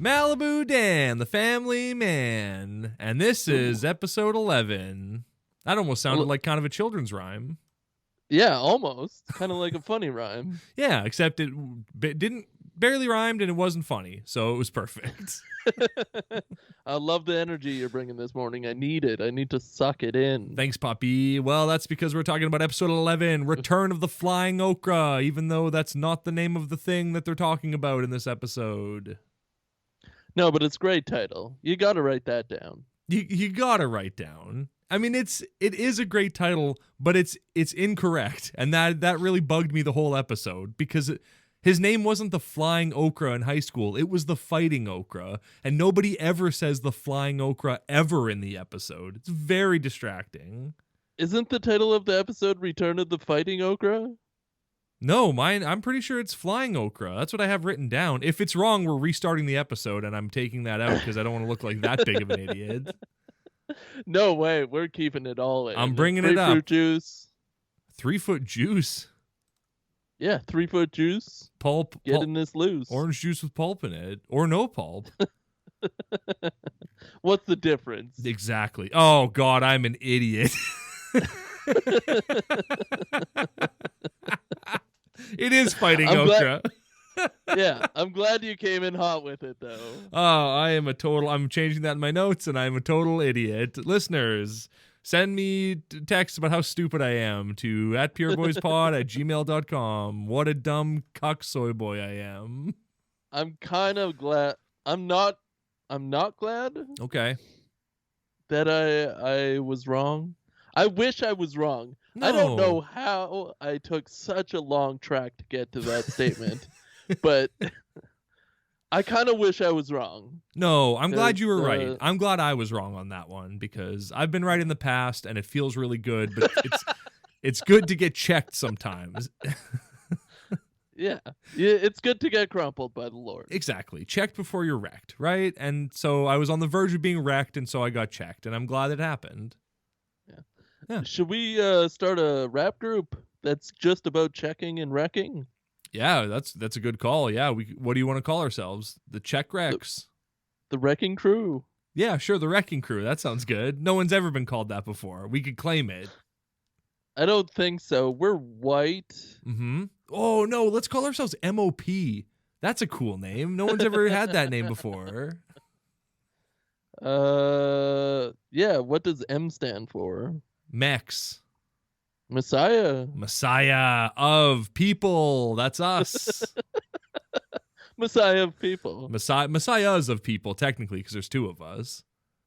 Malibu Dan, the family man. And this is episode 11. That almost sounded like kind of a children's rhyme. Yeah, almost. Kind of like a funny rhyme. Yeah, except it barely rhymed and it wasn't funny, so it was perfect. I love the energy you're bringing this morning. I need it. I need to suck it in. Thanks, Poppy. Well, that's because we're talking about episode 11, Return of the Flying Okra, even though that's not the name of the thing that they're talking about in this episode. No, but it's a great title. You got to write that down. You got to write down. I mean, it is a great title, but it's incorrect, and that really bugged me the whole episode because his name wasn't the Flying Okra in high school; it was the Fighting Okra, and nobody ever says the Flying Okra ever in the episode. It's very distracting. Isn't the title of the episode "Return of the Fighting Okra"? No, I'm pretty sure it's Flying Okra. That's what I have written down. If it's wrong, we're restarting the episode, and I'm taking that out because I don't want to look like that big of an idiot. No way, we're keeping it all in. I'm bringing it up. 3 Fruit juice. 3 foot juice. Yeah, 3 foot juice. Pulp. Getting this loose. Orange juice with pulp in it, or no pulp. What's the difference? Exactly. Oh God, I'm an idiot. It is Fighting Okra. Yeah, I'm glad you came in hot with it, though. Oh, I'm changing that in my notes, and I'm a total idiot. Listeners, send me text about how stupid I am to @pureboyspod@gmail.com. What a dumb cuck soy boy I am. I'm kind of glad. I'm not glad. Okay. That I was wrong. I wish I was wrong. No. I don't know how I took such a long track to get to that statement, but I kind of wish I was wrong. No, I'm glad you were right. I'm glad I was wrong on that one because I've been right in the past and it feels really good, but it's good to get checked sometimes. Yeah, it's good to get crumpled by the Lord. Exactly. Checked before you're wrecked, right? And so I was on the verge of being wrecked, and so I got checked, and I'm glad it happened. Yeah. Should we start a rap group that's just about checking and wrecking? Yeah, that's a good call. Yeah, what do you want to call ourselves? The Check Wrecks. The Wrecking Crew. Yeah, sure, the Wrecking Crew. That sounds good. No one's ever been called that before. We could claim it. I don't think so. We're white. Mm-hmm. Oh, no, let's call ourselves MOP. That's a cool name. No one's ever had that name before. Yeah, what does M stand for? Mex. Messiah of people. That's us. Messiah of people. Messiahs of people, technically, because there's 2 of us.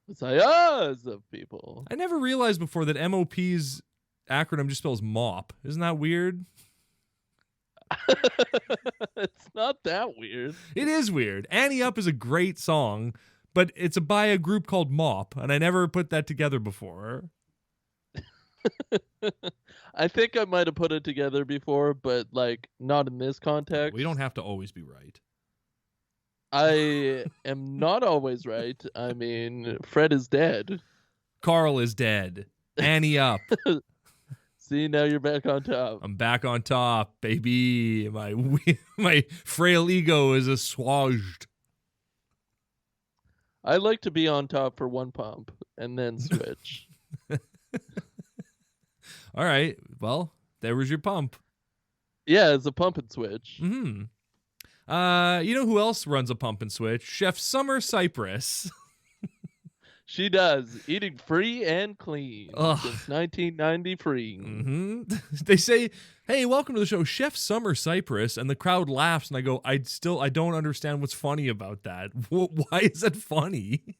Messiahs of people. I never realized before that MOP's acronym just spells mop. Isn't that weird? It's not that weird. It is weird. Annie Up is a great song, but it's by a group called Mop, and I never put that together before. I think I might have put it together before, but like not in this context. We don't have to always be right. I am not always right. I mean, Fred is dead. Carl is dead. Annie Up. See, now you're back on top. I'm back on top, baby. My frail ego is assuaged. I like to be on top for one pump and then switch. All right. Well, there was your pump. Yeah, it's a pump and switch. Mm-hmm. You know who else runs a pump and switch? Chef Summer Cypress. She does. Eating free and clean. Ugh. Since 1993. Mm-hmm. They say, hey, welcome to the show, Chef Summer Cypress. And the crowd laughs. And I go, I don't understand what's funny about that. Why is that funny?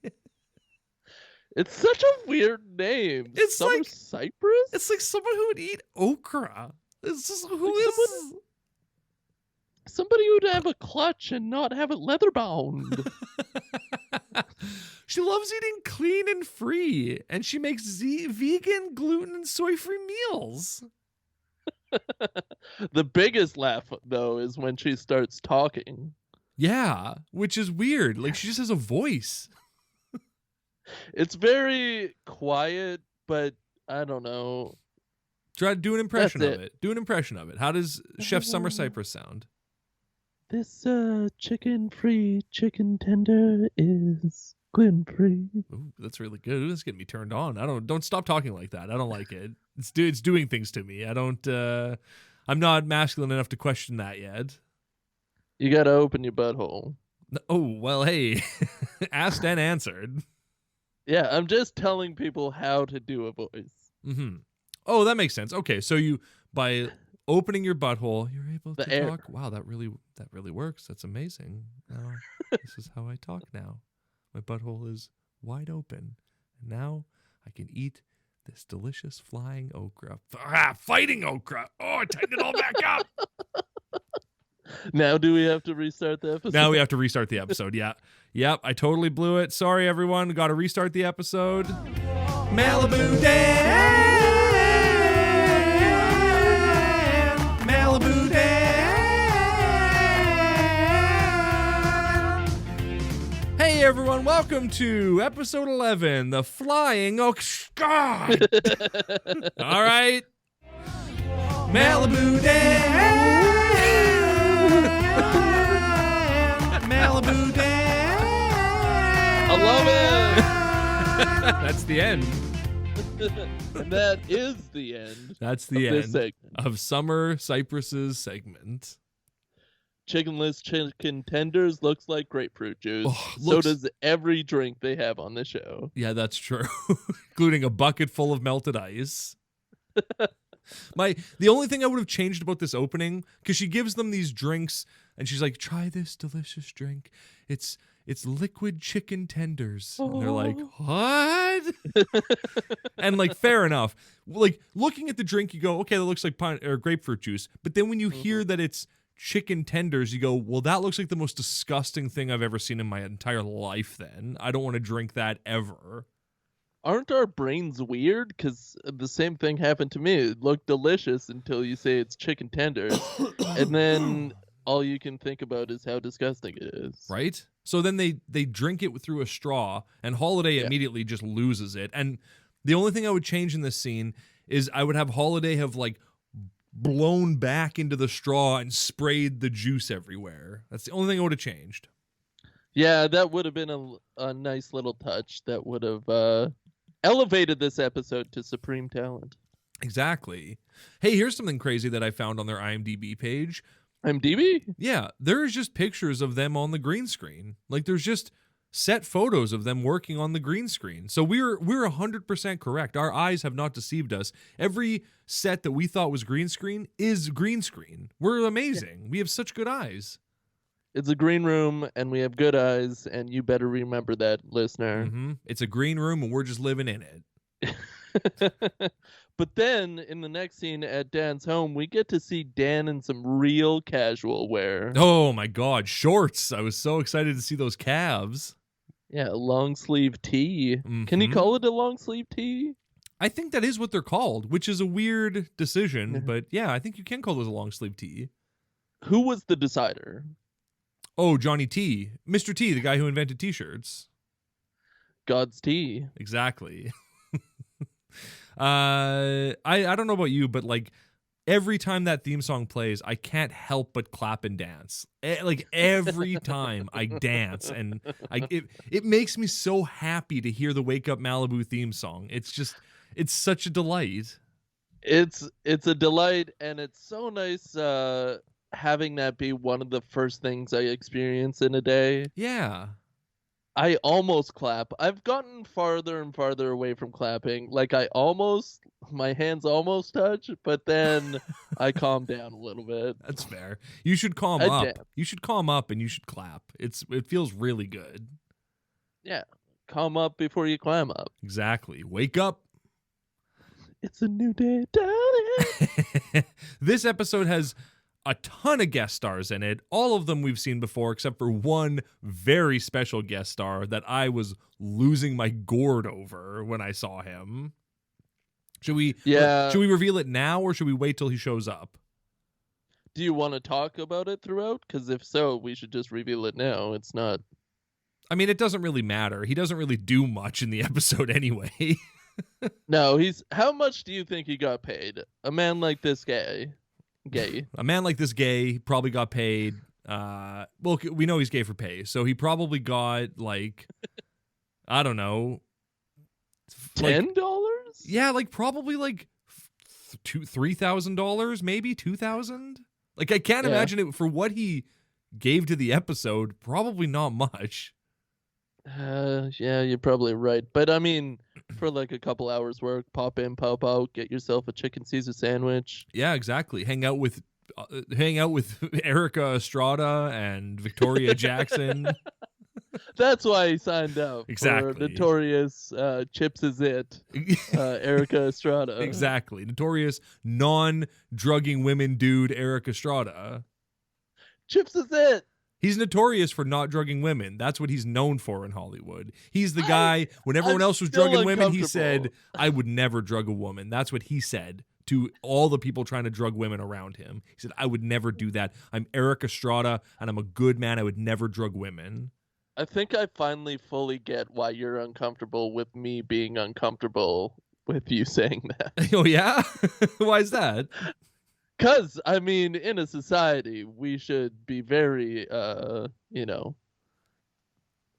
It's such a weird name. It's Summer like Cypress? It's like someone who would eat okra. It's just, who is... Somebody who'd have a clutch and not have it leather bound. She loves eating clean and free, and she makes vegan, gluten, and soy-free meals. The biggest laugh, though, is when she starts talking. Yeah, which is weird. Like, she just has a voice. It's very quiet, but I don't know. Try to do an impression That's of it. Do an impression of it. How does Chef Summer Cypress sound? This chicken-free chicken tender is gluten-free. Ooh, that's really good. Ooh, that's getting me turned on. Don't stop talking like that. I don't like it. It's doing things to me. I'm not masculine enough to question that yet. You gotta open your butthole. Oh, well, hey, asked and answered. Yeah, I'm just telling people how to do a voice. Mm-hmm. Oh, that makes sense. Okay, so by opening your butthole, you're able to air. talk. Wow, that really works. That's amazing. This is how I talk now. My butthole is wide open, and now I can eat this delicious flying okra. Fighting okra. Oh, I tightened it all back up. Now do we have to restart the episode? Now we have to restart the episode. Yeah. Yep, I totally blew it. Sorry, everyone. Got to restart the episode. Malibu Dan! Malibu Dan! Hey, everyone. Welcome to episode 11, The Flying God! All right. Malibu Dan! Malibu Dan! I love it! That's the end. And that is the end. That's the of this end segment. of Summer Cypress's segment. Chickenless chicken tenders looks like grapefruit juice. Oh, So does every drink they have on the show. Yeah, that's true. Including a bucket full of melted ice. The only thing I would have changed about this opening, because she gives them these drinks and she's like, try this delicious drink. It's liquid chicken tenders. And they're like, what? And like, fair enough. Like, looking at the drink, you go, okay, that looks like grapefruit juice. But then when you hear that it's chicken tenders, you go, well, that looks like the most disgusting thing I've ever seen in my entire life then. I don't want to drink that ever. Aren't our brains weird? Because the same thing happened to me. It looked delicious until you say it's chicken tenders. And then all you can think about is how disgusting it is. Right? So then they drink it through a straw, and Holiday immediately just loses it. And the only thing I would change in this scene is I would have Holiday have like blown back into the straw and sprayed the juice everywhere. That's the only thing I would have changed. Yeah, that would have been a nice little touch that would have elevated this episode to supreme talent. Exactly. Hey, here's something crazy that I found on their IMDb page. IMDb? Yeah, there's just pictures of them on the green screen. Like, there's just set photos of them working on the green screen. So we're 100% correct. Our eyes have not deceived us. Every set that we thought was green screen is green screen. We're amazing. Yeah. We have such good eyes. It's a green room, and we have good eyes, and you better remember that, listener. Mm-hmm. It's a green room, and we're just living in it. But then, in the next scene at Dan's home, we get to see Dan in some real casual wear. Oh, my God. Shorts. I was so excited to see those calves. Yeah, a long-sleeve tee. Mm-hmm. Can you call it a long-sleeve tee? I think that is what they're called, which is a weird decision. But, yeah, I think you can call those a long-sleeve tee. Who was the decider? Oh, Johnny T. Mr. T, the guy who invented T-shirts. God's tea. Exactly. I don't know about you, but like every time that theme song plays, I can't help but clap and dance. Like every time I dance, and it makes me so happy to hear the Wake Up Malibu theme song. It's such a delight. It's a delight, and it's so nice having that be one of the first things I experience in a day. Yeah. I almost clap. I've gotten farther and farther away from clapping. Like my hands almost touch, but then I calm down a little bit. That's fair. You should calm up. You should calm up and you should clap. It feels really good. Yeah. Calm up before you climb up. Exactly. Wake up. It's a new day, darling. This episode has a ton of guest stars in it. All of them we've seen before, except for one very special guest star that I was losing my gourd over when I saw him. Should we reveal it now, or should we wait till he shows up? Do you want to talk about it throughout? Because if so, we should just reveal it now. It's not... I mean, it doesn't really matter. He doesn't really do much in the episode anyway. No, how much do you think he got paid? A man like this gay. A man like this gay probably got paid Well, we know he's gay for pay, so he probably got like, I don't know, $10? Yeah, like probably like $3,000, maybe $2,000. Like I can't imagine it for what he gave to the episode. Probably not much. Yeah, you're probably right. But I mean, for like a couple hours work, pop in, pop out, get yourself a chicken Caesar sandwich. Yeah, exactly. Hang out with Erica Estrada and Victoria Jackson. That's why he signed up. Exactly. For notorious Chips is It, Erica Estrada. Exactly. Notorious non-drugging women dude Eric Estrada. Chips is It. He's notorious for not drugging women. That's what he's known for in Hollywood. He's the guy, when everyone else was drugging women, he said, I would never drug a woman. That's what he said to all the people trying to drug women around him. He said, I would never do that. I'm Eric Estrada, and I'm a good man. I would never drug women. I think I finally fully get why you're uncomfortable with me being uncomfortable with you saying that. Oh, yeah? Why is that? Because, I mean, in a society, we should be very,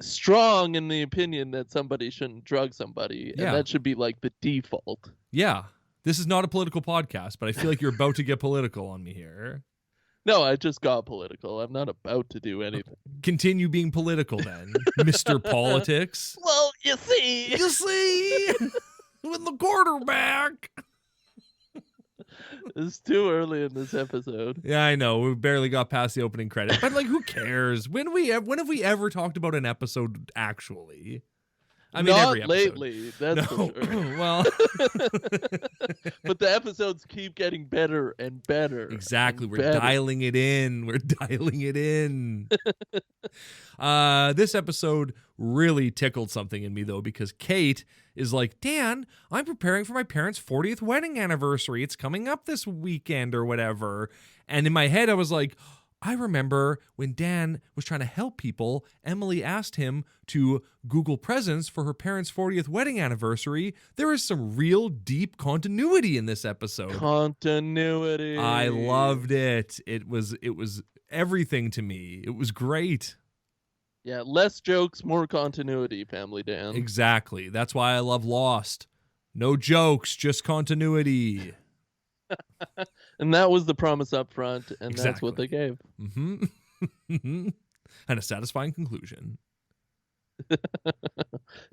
strong in the opinion that somebody shouldn't drug somebody. Yeah. And that should be, like, the default. Yeah. This is not a political podcast, but I feel like you're about to get political on me here. No, I just got political. I'm not about to do anything. Continue being political, then, Mr. Politics. Well, you see. With the quarterback. It's too early in this episode. Yeah, I know. We barely got past the opening credit. But, like, who cares? When have we ever talked about an episode actually? I mean, not every episode. Lately, that's for sure. Well, but the episodes keep getting better and better. Exactly. We're better. dialing it in. This episode really tickled something in me, though, because Kate is like, Dan, I'm preparing for my parents' 40th wedding anniversary. It's coming up this weekend or whatever. And in my head, I was like, I remember when Dan was trying to help people, Emily asked him to Google presents for her parents' 40th wedding anniversary. There is some real deep continuity in this episode. Continuity. I loved it. It was everything to me. It was great. Yeah, less jokes, more continuity, Family Dan. Exactly. That's why I love Lost. No jokes, just continuity. And that was the promise up front, and Exactly. That's what they gave. Mm-hmm. And a satisfying conclusion.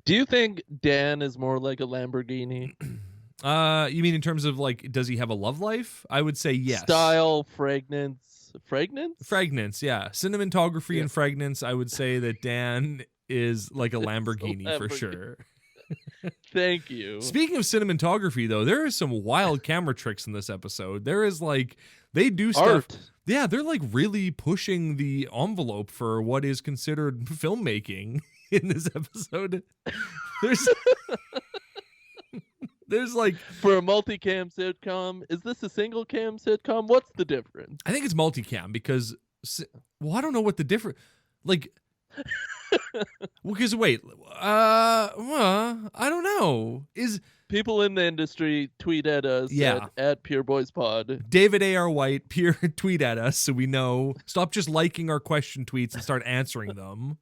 Do you think Dan is more like a Lamborghini? You mean in terms of, like, does he have a love life? I would say yes. Style, fragrance, yeah. Cinematography and fragrance. I would say that Dan is like a Lamborghini for sure. Thank you. Speaking of cinematography, though, there is some wild camera tricks in this episode. There is, like, they do stuff. Art. Yeah, they're, like, really pushing the envelope for what is considered filmmaking in this episode. There's like, for a multicam sitcom, is this a single cam sitcom? What's the difference? I think it's multicam because, well, I don't know what the difference, like, because wait, well, I don't know. Is people in the industry tweet at us at Pure Boys Pod. David A.R. White, tweet at us so we know. Stop just liking our question tweets and start answering them.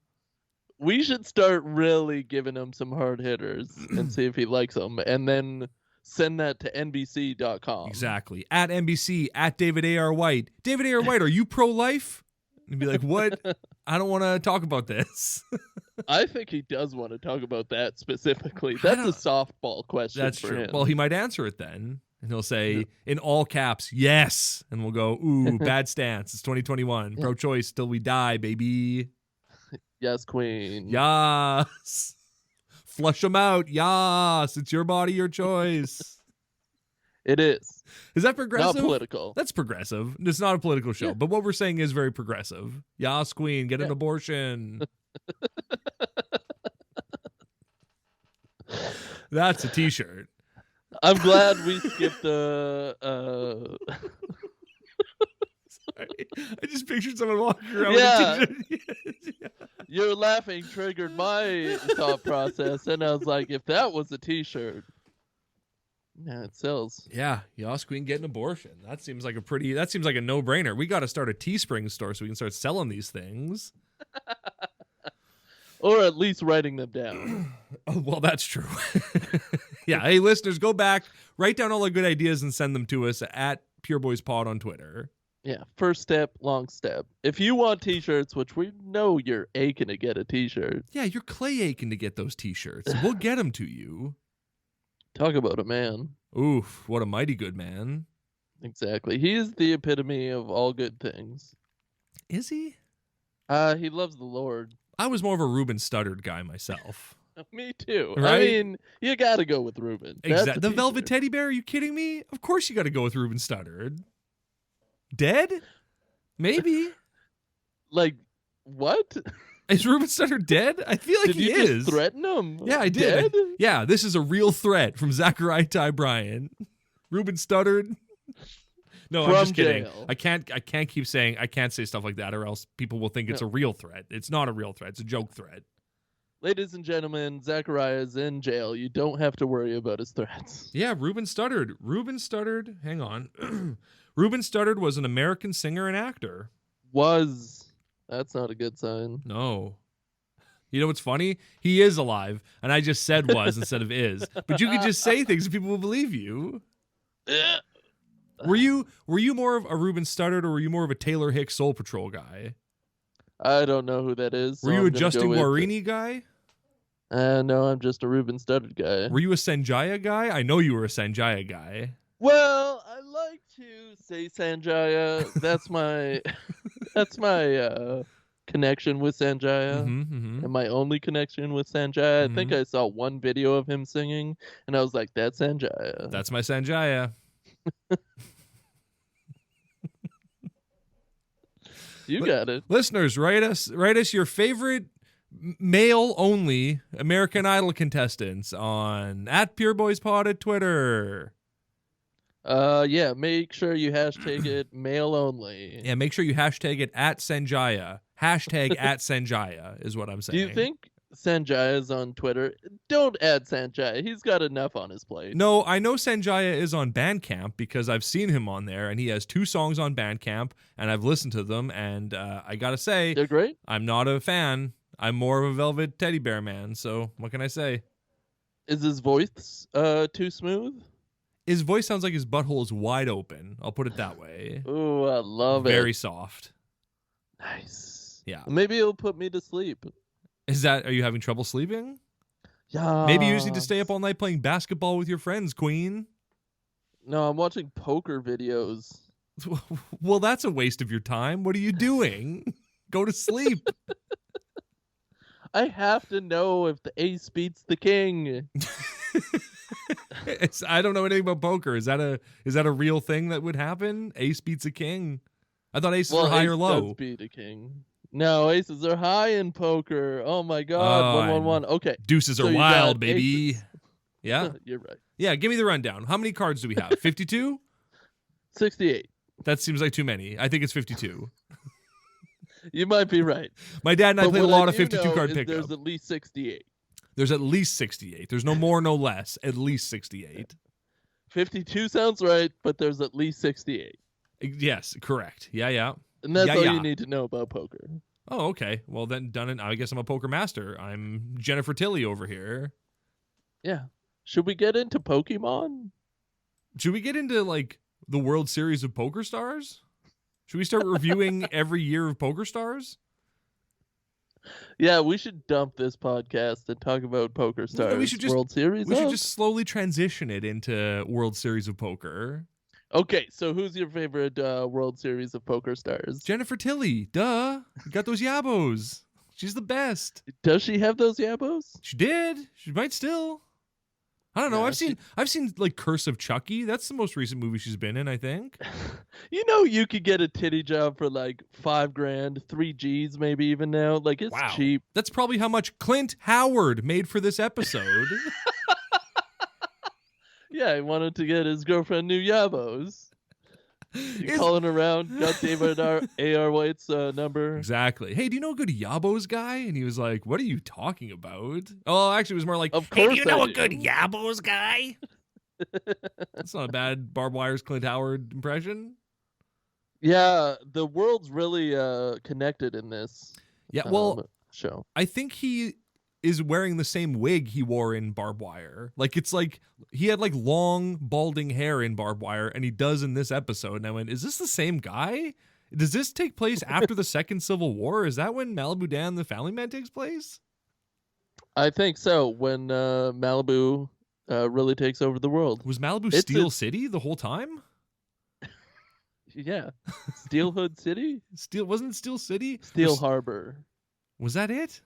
We should start really giving him some hard hitters and see if he likes them, and then send that to NBC.com. Exactly. At NBC, at David A.R. White. David A.R. White, are you pro-life? And be like, what? I don't want to talk about this. I think he does want to talk about that specifically. That's a softball question. That's for true. him. Well, he might answer it then. And he'll say, in all caps, yes. And we'll go, ooh, bad stance. It's 2021. Pro-choice till we die, baby. Yes, queen. Yes. Flush them out. Yes. It's your body, your choice. It is. Is that progressive? Not political. That's progressive. It's not a political show, but what we're saying is very progressive. Yas, queen, get an abortion. That's a t-shirt. I'm glad we skipped the... Sorry. I just pictured someone walking around with a t-shirt. Your laughing triggered my thought process, and I was like, if that was a t-shirt... Yeah, it sells. Yeah, Yas Queen get an abortion. That seems like a no-brainer. We got to start a Teespring store so we can start selling these things. Or at least writing them down. Oh, well, that's true. Yeah, hey, listeners, go back, write down all the good ideas and send them to us at PureBoysPod on Twitter. Yeah, first step, long step. If you want t-shirts, which we know you're aching to get a t-shirt. Yeah, you're clay aching to get those t-shirts. We'll get them to you. Talk about a man. Oof, what a mighty good man. Exactly. He is the epitome of all good things. Is he? He loves the Lord. I was more of a Reuben Studdard guy myself. Me too. Right? I mean, you gotta go with Reuben. Exactly. The Velvet Teddy Bear? Are you kidding me? Of course you got to go with Reuben Studdard. Dead? Maybe. Like, what? Is Reuben Studdard dead? I feel like Did he you is. just threaten him? Yeah, I did. Dead? Yeah, this is a real threat from Zachariah Ty Bryan. Reuben Studdard. No, I'm just kidding. Jail. I can't keep saying I can't say stuff like that or else people will think it's a real threat. It's not a real threat. It's a joke threat. Ladies and gentlemen, Zachariah is in jail. You don't have to worry about his threats. Yeah, Reuben Studdard. Reuben Studdard. Hang on. Reuben Studdard was an American singer and actor. Was. That's not a good sign. No. You know what's funny? He is alive, and I just said was instead of is. But you could just say things and people will believe you. Were you more of a Reuben Studdard or were you more of a Taylor Hicks Soul Patrol guy? I don't know who that is. So Were you I'm a gonna Justin go with- Guarini guy? No, I'm just a Reuben Studdard guy. Were you a Sanjaya guy? I know you were a Sanjaya guy. Well, I like to say Sanjaya. That's my connection with Sanjaya. Mm-hmm. And my only connection with Sanjaya. I think I saw one video of him singing, and I was like, that's Sanjaya. That's my Sanjaya. You got it. Listeners, write us your favorite male-only American Idol contestants on @PureBoysPod at Twitter. Yeah, make sure you hashtag it male only. Yeah, make sure you hashtag it @Sanjaya. Hashtag @Sanjaya is what I'm saying. Do you think Sanjaya's on Twitter? Don't add Sanjaya. He's got enough on his plate. No, I know Sanjaya is on Bandcamp because I've seen him on there, and he has 2 songs on Bandcamp, and I've listened to them, and I gotta say, They're great. I'm not a fan. I'm more of a Velvet Teddy Bear man, so what can I say? Is his voice too smooth? His voice sounds like his butthole is wide open. I'll put it that way. Ooh, I love it. Very soft. Nice. Yeah. Maybe it'll put me to sleep. Are you having trouble sleeping? Yeah. Maybe you just need to stay up all night playing basketball with your friends, Queen. No, I'm watching poker videos. Well, that's a waste of your time. What are you doing? Go to sleep. I have to know if the ace beats the king. I don't know anything about poker. Is that a real thing that would happen? Ace beats a king. I thought aces were high or low. Does beat a king. No, aces are high in poker. Oh my god, 1-1-1. Okay. Deuces So are you wild, got baby. aces. Yeah? You're right. Yeah, give me the rundown. How many cards do we have? 52? 68. That seems like too many. I think it's 52. You might be right. My dad and I But played a what lot of do 52 know card is pickup. There's at least 68. There's at least 68. There's no more, no less. At least 68. 52 sounds right, but there's at least 68. Yes, correct. Yeah. And that's Yeah, all yeah. you need to know about poker. Oh, okay. Well, then done it. I guess I'm a poker master. I'm Jennifer Tilly over here. Yeah. Should we get into Pokemon? Should we get into like the World Series of Poker Stars? Should we start reviewing every year of Poker Stars? Yeah, we should dump this podcast and talk about Poker Stars. we should just- World Series. We should of? just slowly transition it into World Series of Poker. Okay, so who's your favorite World Series of Poker Stars? Jennifer Tilly, duh. You got those yabos. She's the best. Does she have those yabos? She did. She might still. I don't know. Yeah, I've seen like Curse of Chucky. That's the most recent movie she's been in, I think. You know, you could get a titty job for like $5,000, 3 G's maybe even now. Like it's Wow. cheap. That's probably how much Clint Howard made for this episode. Yeah, he wanted to get his girlfriend new yabos. Is- Calling around, got David A.R. White's number. Exactly. Hey, do you know a good Yabos guy? And he was like, what are you talking about? Oh, actually, it was more like, Of hey, course do you know I a do. good Yabos guy? That's not a bad Barbed Wire's Clint Howard impression. Yeah, the world's really connected in this Yeah, well, show. I think he is wearing the same wig he wore in Barbed Wire. Like, it's like he had like long balding hair in Barbed Wire, and he does in this episode. And I went, is this the same guy? Does this take place after the Second Civil War? Is that when Malibu Dan and the Family Man takes place? I think so. When Malibu really takes over the world. Was Malibu Steel City the whole time? Yeah, Steel Hood City. Wasn't it Steel City? Steel Harbor. Was that it?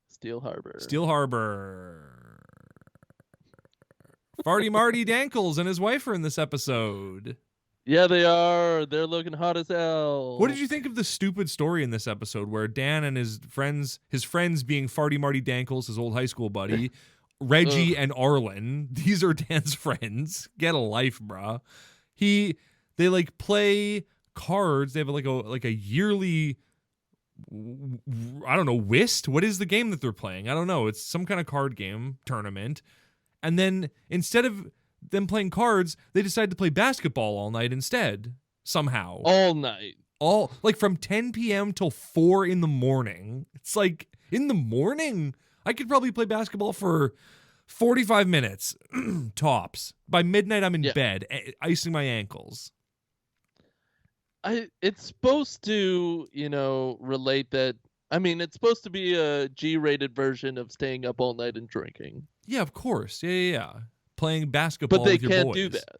Steel Harbor. Steel Harbor. Farty Marty Dankles and his wife are in this episode. Yeah, they are. They're looking hot as hell. What did you think of the stupid story in this episode where Dan and his friends being Farty Marty Dankles, his old high school buddy, Reggie and Arlen, these are Dan's friends. Get a life, bruh. They like play cards. They have like a yearly, I don't know, whist. What is the game that they're playing? I don't know. It's some kind of card game tournament. And then instead of them playing cards, they decide to play basketball all night instead. Somehow. All night. Like from 10 p.m. till 4 in the morning. It's like, in the morning? I could probably play basketball for 45 minutes, tops. By midnight, I'm in bed, icing my ankles. It's supposed to, relate that. I mean, it's supposed to be a G-rated version of staying up all night and drinking. Yeah, of course. Yeah. Playing basketball with your boys. But they can't do that.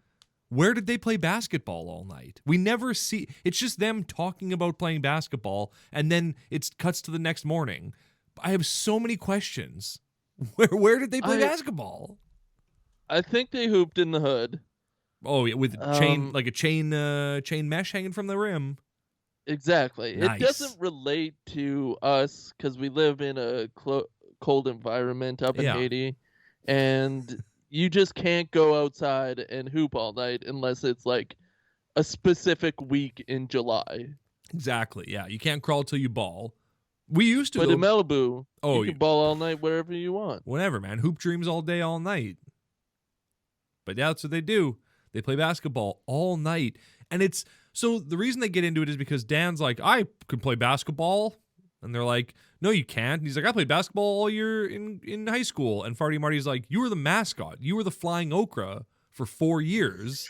Where did they play basketball all night? We never see. It's just them talking about playing basketball, and then it cuts to the next morning. I have so many questions. Where did they play basketball? I think they hooped in the hood. Oh yeah, with chain mesh hanging from the rim. Exactly. Nice. It doesn't relate to us because we live in a cold environment up in Haiti, and you just can't go outside and hoop all night unless it's like a specific week in July. Exactly. Yeah, you can't crawl till you ball. We used to. But in Malibu, you can ball all night wherever you want. Whenever, man. Hoop dreams all day, all night. But yeah, that's what they do. They play basketball all night. And so the reason they get into it is because Dan's like, I could play basketball. And they're like, no, you can't. And he's like, I played basketball all year in high school. And Farty Marty's like, you were the mascot. You were the flying Okra for 4 years.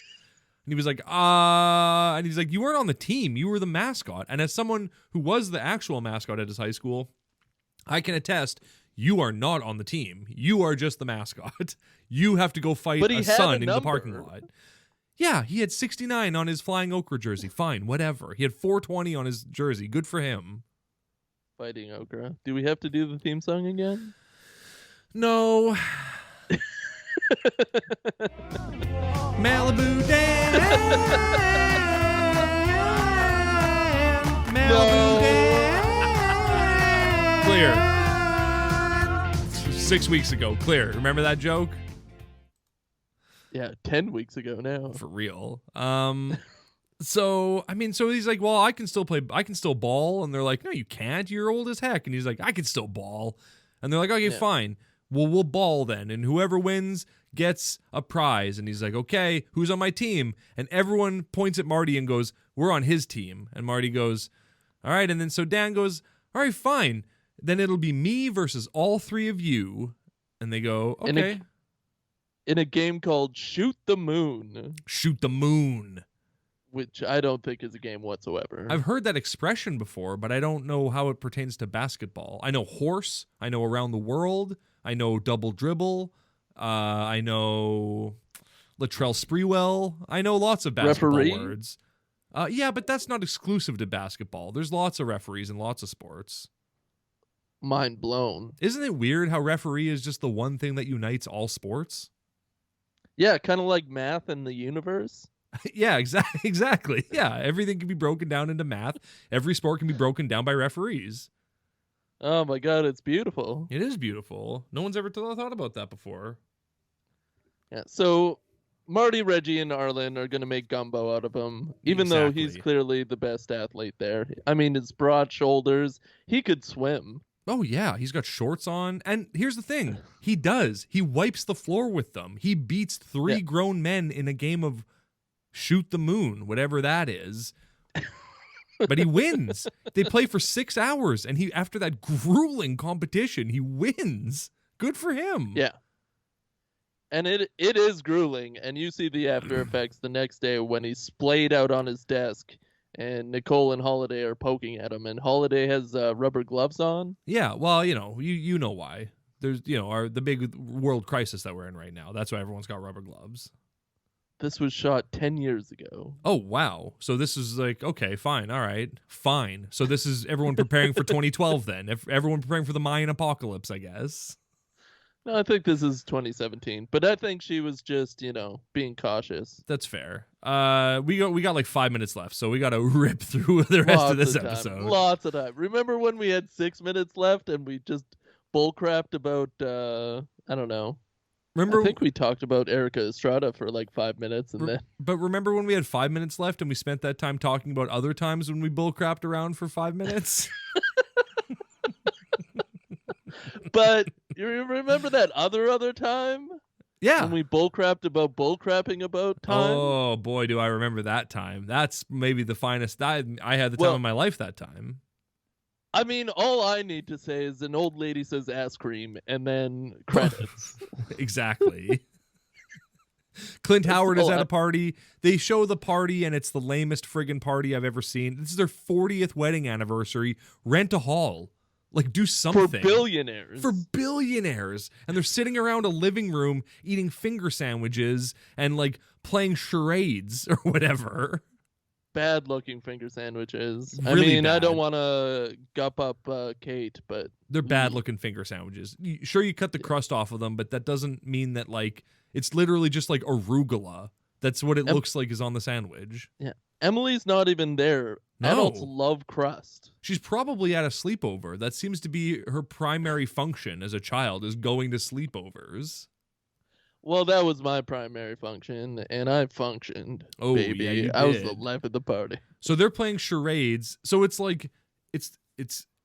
And he was like, and he's like, you weren't on the team. You were the mascot. And as someone who was the actual mascot at his high school, I can attest, you are not on the team. You are just the mascot. You have to go fight a son in the parking lot. Yeah, he had 69 on his flying Okra jersey. Fine, whatever. He had 420 on his jersey. Good for him. Fighting Okra. Do we have to do the theme song again? No. Malibu Dan. Malibu Dan. Clear. 6 weeks ago. Clear. Remember that joke? Yeah, 10 weeks ago now. For real. So he's like, well, I can still ball. And they're like, no, you can't. You're old as heck. And he's like, I can still ball. And they're like, okay, fine. Well, we'll ball then. And whoever wins gets a prize. And he's like, okay, who's on my team? And everyone points at Marty and goes, we're on his team. And Marty goes, all right. And then so Dan goes, all right, fine. Then it'll be me versus all three of you. And they go, okay. In a game called Shoot the Moon. Shoot the Moon. Which I don't think is a game whatsoever. I've heard that expression before, but I don't know how it pertains to basketball. I know horse. I know around the world. I know double dribble. I know Latrell Sprewell. I know lots of basketball words. Yeah, but that's not exclusive to basketball. There's lots of referees in lots of sports. Mind blown. Isn't it weird how referee is just the one thing that unites all sports? Yeah, kind of like math and the universe. Yeah, exactly. Yeah, everything can be broken down into math. Every sport can be broken down by referees. Oh my God, it's beautiful. It is beautiful. No one's ever thought about that before. Yeah, so Marty, Reggie, and Arlen are going to make gumbo out of him, even though he's clearly the best athlete there. I mean, his broad shoulders, he could swim. Oh, yeah. He's got shorts on. And here's the thing. He wipes the floor with them. He beats 3 grown men in a game of shoot the moon, whatever that is. But he wins. They play for 6 hours. And after that grueling competition, he wins. Good for him. Yeah. And it is grueling. And you see the after effects the next day when he's splayed out on his desk. And Nicole and Holiday are poking at him, and Holiday has rubber gloves on. Yeah, well, you know why. There's, the big world crisis that we're in right now. That's why everyone's got rubber gloves. This was shot 10 years ago. Oh, wow. So this is like, okay, fine, all right, fine. So this is everyone preparing for 2012 then. Everyone preparing for the Mayan apocalypse, I guess. No, I think this is 2017, but I think she was just, being cautious. That's fair. We got like 5 minutes left, so we got to rip through the rest of this episode. Lots of time. Remember when we had 6 minutes left and we just bullcrapped about, I don't know. I think we talked about Erica Estrada for like 5 minutes and then. But remember when we had 5 minutes left and we spent that time talking about other times when we bullcrapped around for 5 minutes? But you remember that other time? Yeah. When we bullcrapped about bullcrapping about time? Oh, boy, do I remember that time. That's maybe the finest. I had the time of my life that time. I mean, all I need to say is an old lady says ass cream and then credits. Exactly. Clint Howard is at a party. They show the party, and it's the lamest friggin' party I've ever seen. This is their 40th wedding anniversary. Rent a hall. Like, do something. For billionaires. For billionaires. And they're sitting around a living room eating finger sandwiches and, like, playing charades or whatever. Bad-looking finger sandwiches. Really I mean, bad. I don't want to gup up Kate, but... They're bad-looking finger sandwiches. Sure, you cut the crust off of them, but that doesn't mean that, like, it's literally just, like, arugula. That's what it looks like is on the sandwich. Yeah. Emily's not even there. No. Adults love crust. She's probably at a sleepover. That seems to be her primary function as a child, is going to sleepovers. Well, that was my primary function, and I functioned, baby. Yeah, you did. I was the life of the party. So they're playing charades. So it's like, it's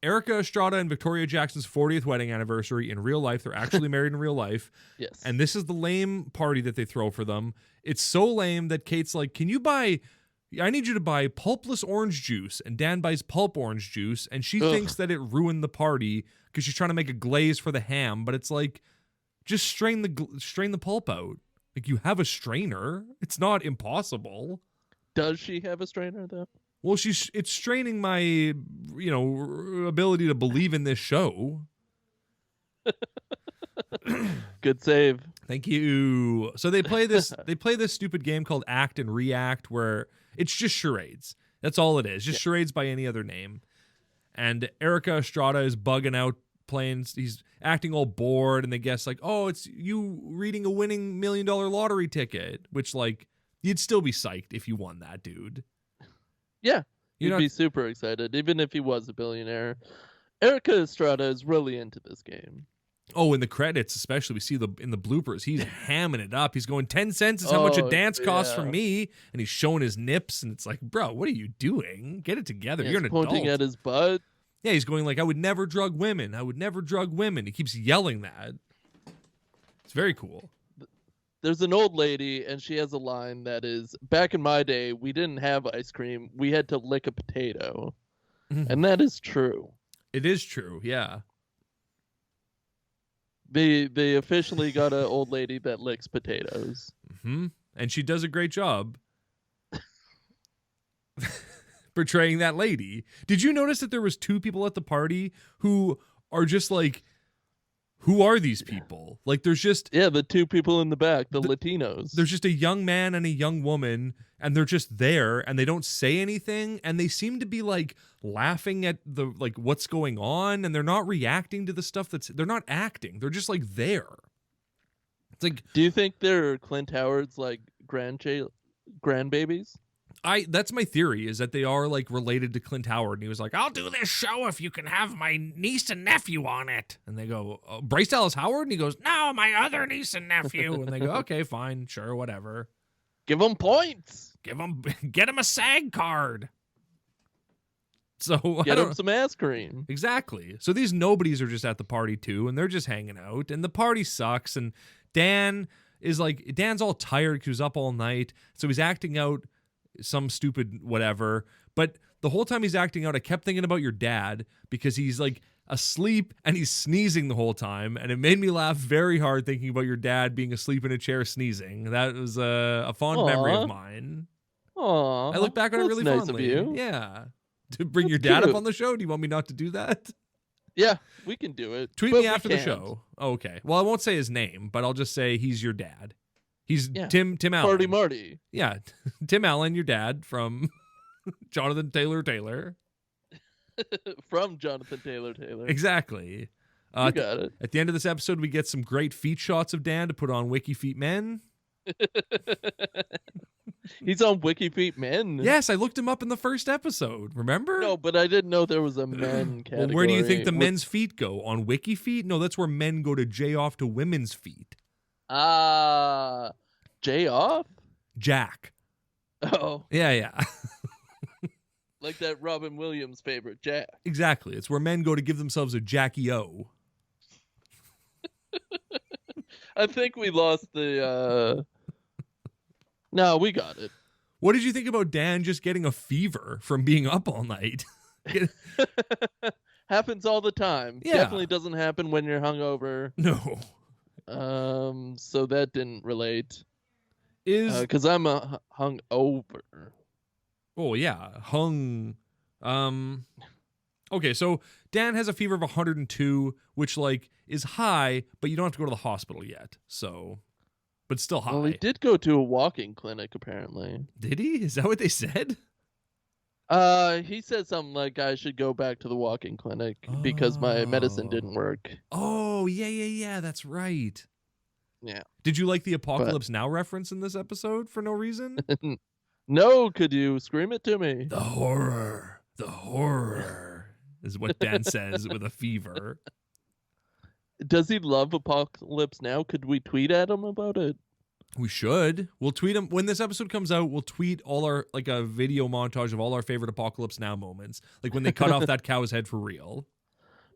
Erica Estrada and Victoria Jackson's 40th wedding anniversary in real life. They're actually married in real life. Yes. And this is the lame party that they throw for them. It's so lame that Kate's like, I need you to buy pulpless orange juice. And Dan buys pulp orange juice. And she thinks that it ruined the party because she's trying to make a glaze for the ham. But it's like, just strain the pulp out. Like, you have a strainer. It's not impossible. Does she have a strainer, though? Well, it's straining my, ability to believe in this show. Good save. Thank you. So they play this stupid game called Act and React where it's just charades. That's all it is. Just charades by any other name. And Erica Estrada is bugging out playing. He's acting all bored, and they guess like, "Oh, it's you reading a winning $1 million lottery ticket," which like you'd still be psyched if you won that, dude. Yeah, you'd be super excited, even if he was a billionaire. Erica Estrada is really into this game. Oh, in the credits, especially, we see in the bloopers, he's hamming it up. He's going, 10 cents is how much a dance costs for me. And he's showing his nips. And it's like, bro, what are you doing? Get it together. You're an adult. Pointing at his butt. Yeah, he's going like, I would never drug women. I would never drug women. He keeps yelling that. It's very cool. There's an old lady, and she has a line that is, back in my day, we didn't have ice cream. We had to lick a potato. And that is true. It is true, yeah. They officially got an old lady that licks potatoes. Mm-hmm. And she does a great job portraying that lady. Did you notice that there was 2 people at the party who are just like, who are these people? Like, there's just... Yeah, the 2 people in the back, the Latinos. There's just a young man and a young woman, and they're just there, and they don't say anything, and they seem to be, like, laughing at the, like, what's going on, and they're not reacting to the stuff they're not acting. They're just, like, there. It's like... Do you think they're Clint Howard's, like, grandbabies? That's my theory, is that they are, like, related to Clint Howard, and he was like, I'll do this show if you can have my niece and nephew on it. And they go, Bryce Dallas Howard? And he goes, no, my other niece and nephew. And they go, okay, fine, sure, whatever. Give them points. Get him a SAG card. So Get him some ass cream. Exactly. So these nobodies are just at the party too, and they're just hanging out, and the party sucks. And Dan's all tired because he was up all night, so he's acting out some stupid whatever. But the whole time he's acting out, I kept thinking about your dad because he's like asleep and he's sneezing the whole time, and it made me laugh very hard thinking about your dad being asleep in a chair sneezing. That was a fond memory of mine. Aww, I look back on it really nice fondly. of you. Yeah. To bring your That's dad cute. up on the show? Do you want me not to do that? Yeah, we can do it. Tweet but me we after the can't. show. Oh, okay. Well, I won't say his name, but I'll just say he's your dad. He's Yeah. Tim Allen. Party Marty. Yeah. Tim Allen, your dad from Jonathan Taylor. From Jonathan Taylor. Exactly. You got it. At the end of this episode, we get some great feet shots of Dan to put on Wiki Feet Men. He's on WikiFeet Men. Yes, I looked him up in the first episode. Remember? No, but I didn't know there was a men category. Well, where do you think the What- men's feet go? On Wiki Feet? No, that's where men go to jay off to women's feet. Jay off? Jack. Oh, Yeah. like that Robin Williams favorite, Jack. Exactly. It's where men go to give themselves a Jackie O. I think we lost the. No, we got it. What did you think about Dan just getting a fever from being up all night? Happens all the time. Yeah. Definitely doesn't happen when you're hungover. No. So that didn't relate. Is Because I'm hungover. oh yeah, hung. Okay, so Dan has a fever of 102, which like is high, but you don't have to go to the hospital yet. So, but still high. Well, he did go to a walking clinic apparently. Did he? Is that what they said? He said something like I should go back to the walking clinic because my medicine didn't work. Oh yeah. That's right. Yeah. Did you like the Apocalypse Now reference in this episode for no reason? No, could you scream it to me? The horror is what Dan says with a fever. Does he love Apocalypse Now? Could we tweet at him about it? We should. We'll tweet him when this episode comes out. We'll tweet all our like a video montage of all our favorite Apocalypse Now moments, like when they cut off that cow's head for real.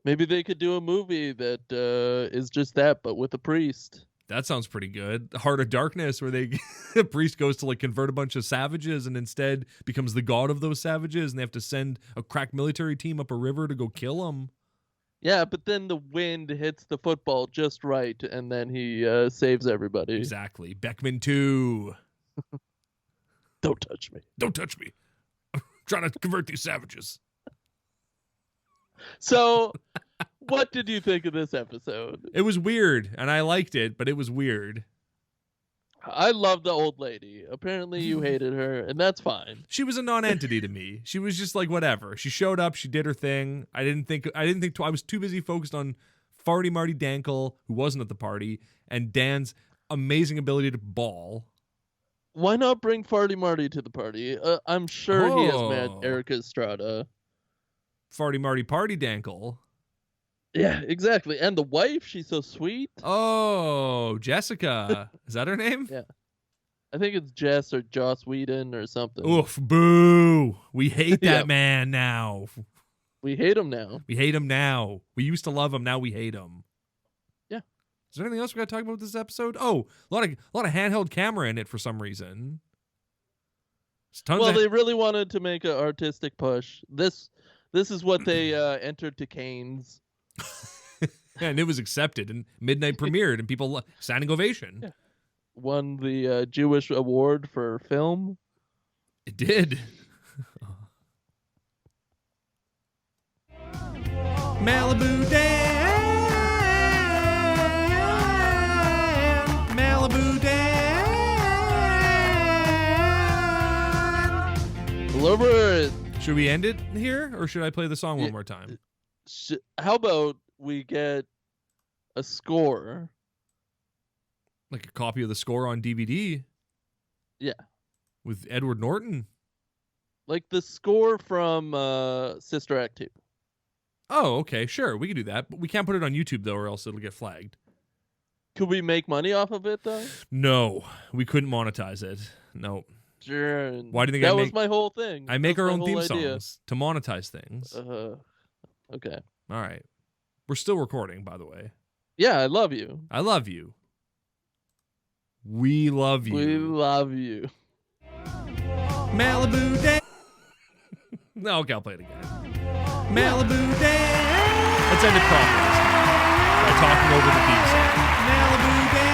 Maybe they could do a movie that is just that, but with a priest. That sounds pretty good. Heart of Darkness, where they a priest goes to like convert a bunch of savages and instead becomes the god of those savages, and they have to send a crack military team up a river to go kill them. Yeah, but then the wind hits the football just right, and then he saves everybody. Exactly. Beckman 2. Don't touch me. Don't touch me. I'm trying to convert these savages. So, what did you think of this episode? It was weird, and I liked it, but it was weird. I love the old lady. Apparently, you hated her, and that's fine. She was a non-entity to me. She was just like whatever. She showed up, she did her thing. I was too busy focused on Farty Marty Dankel, who wasn't at the party, and Dan's amazing ability to ball. Why not bring Farty Marty to the party? I'm sure he has met Oh. Erica Estrada. Farty Marty Party Dankel. Yeah, exactly. And the wife, she's so sweet. Oh, Jessica. Is that her name? Yeah. I think it's Jess or Joss Whedon or something. Oof, boo. We hate that Yep. man now. We hate him now. We hate him now. We used to love him, now we hate him. Yeah. Is there anything else we got to talk about with this episode? Oh, a lot of handheld camera in it for some reason. There's tons Well, of they really wanted to make an artistic push. This is what they entered to Cannes. and it was accepted and midnight premiered and people standing ovation. Yeah. Won the Jewish award for film. It did. Malibu Dan, Malibu Dan. Love it. Should we end it here, or should I play the song one more time? How about we get a score? Like a copy of the score on DVD? Yeah. With Edward Norton? Like the score from Sister Act 2. Oh, okay, sure, we can do that. But we can't put it on YouTube, though, or else it'll get flagged. Could we make money off of it, though? No, we couldn't monetize it. No. Sure. Why do you think that I was make? my whole thing? I make That our was own my theme whole idea. songs to monetize things. Okay. All right, we're still recording, by the way. Yeah, I love you. I love you. We love you. We love you. Malibu Day. No, okay, I'll play it again. Malibu Day. Let's end it properly this time by talking over the theme song. Malibu Day.